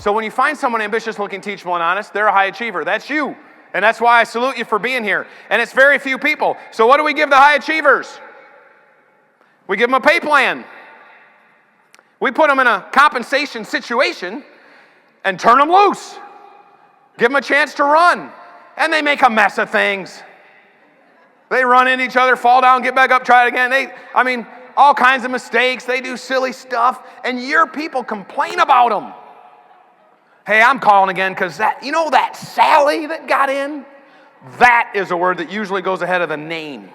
So when you find someone ambitious, looking, teachable, and honest, they're a high achiever. That's you. And that's why I salute you for being here. And it's very few people. So what do we give the high achievers? We give them a pay plan. We put them in a compensation situation and turn them loose. Give them a chance to run. And they make a mess of things. They run into each other, fall down, get back up, try it again. All kinds of mistakes. They do silly stuff. And your people complain about them. Hey, I'm calling again because that Sally that got in? That is a word that usually goes ahead of the name.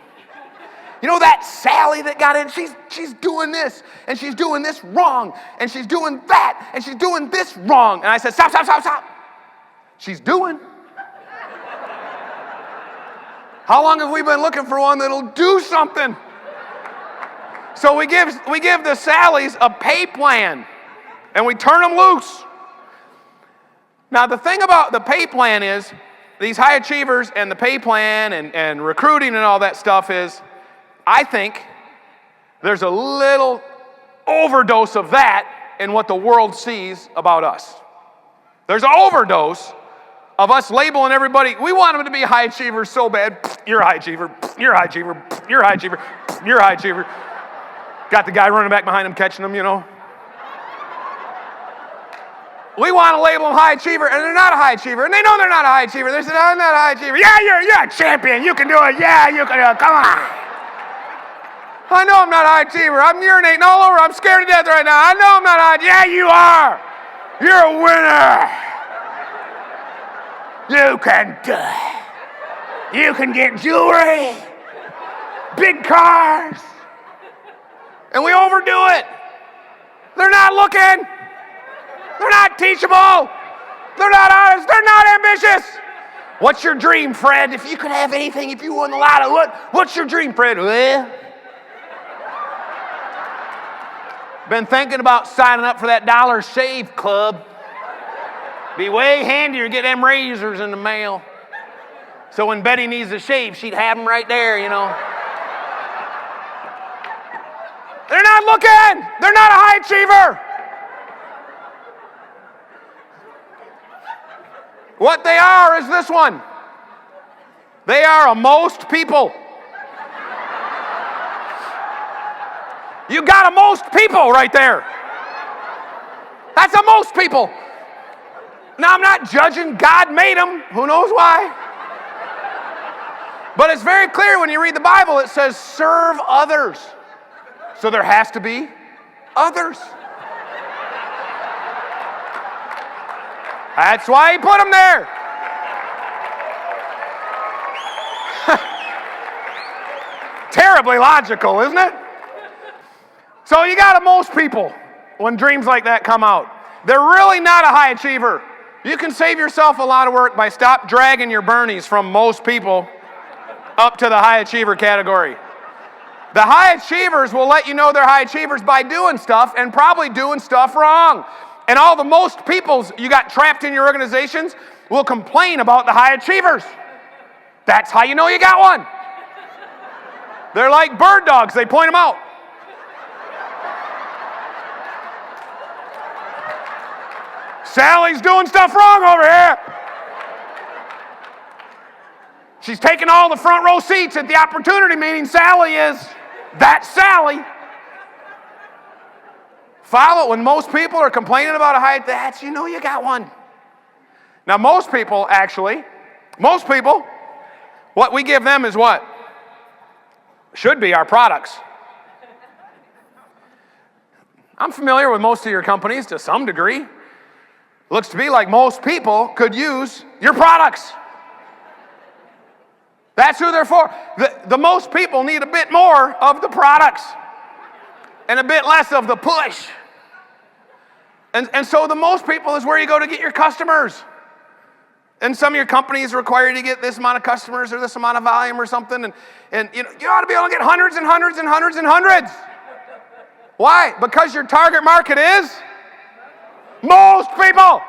You know that Sally that got in? She's doing this, and she's doing this wrong, and she's doing that, and she's doing this wrong. And I said, stop. She's doing. How long have we been looking for one that'll do something? So we give the Sallys a pay plan, and we turn them loose. Now, the thing about the pay plan is, these high achievers and the pay plan and recruiting and all that stuff is, I think there's a little overdose of that in what the world sees about us. There's an overdose of us labeling everybody. We want them to be high achievers so bad. You're a high achiever. You're a high achiever. You're a high achiever. You're a high achiever. Got the guy running back behind him, catching him, We want to label them high achiever, and they're not a high achiever. And they know they're not a high achiever. They say, no, I'm not a high achiever. Yeah, you're a champion. You can do it. Yeah, you can do it. Come on. I know I'm not a high achiever. I'm urinating all over. I'm scared to death right now. I know I'm not a high achiever. Yeah, you are. You're a winner. You can do it. You can get jewelry, big cars. And we overdo it. They're not looking. They're not teachable. They're not honest. They're not ambitious. What's your dream, Fred? If you could have anything, if you won the lotto, what's your dream, Fred? Well, been thinking about signing up for that Dollar Shave Club. Be way handier to get them razors in the mail. So when Betty needs a shave, she'd have them right there, They're not looking. They're not a high achiever. What they are is this one. They are a most people. You got a most people right there. That's a most people. Now, I'm not judging. God made them. Who knows why? But it's very clear when you read the Bible, it says serve others. So there has to be others. That's why he put them there. Terribly logical, isn't it? So you got most people when dreams like that come out. They're really not a high achiever. You can save yourself a lot of work by stop dragging your Bernies from most people up to the high achiever category. The high achievers will let you know they're high achievers by doing stuff and probably doing stuff wrong. And all the most peoples you got trapped in your organizations will complain about the high achievers. That's how you know you got one. They're like bird dogs. They point them out. Sally's doing stuff wrong over here. She's taking all the front row seats at the opportunity meeting. Sally is. That's Sally. Follow when most people are complaining about a high, that's, you know you got one. Now most people, what we give them is what? Should be our products. I'm familiar with most of your companies to some degree. Looks to be like most people could use your products. That's who they're for. The most people need a bit more of the products and a bit less of the push. And so the most people is where you go to get your customers. And some of your companies require you to get this amount of customers or this amount of volume or something. And you ought to be able to get hundreds and hundreds and hundreds and hundreds. Why? Because your target market is most people.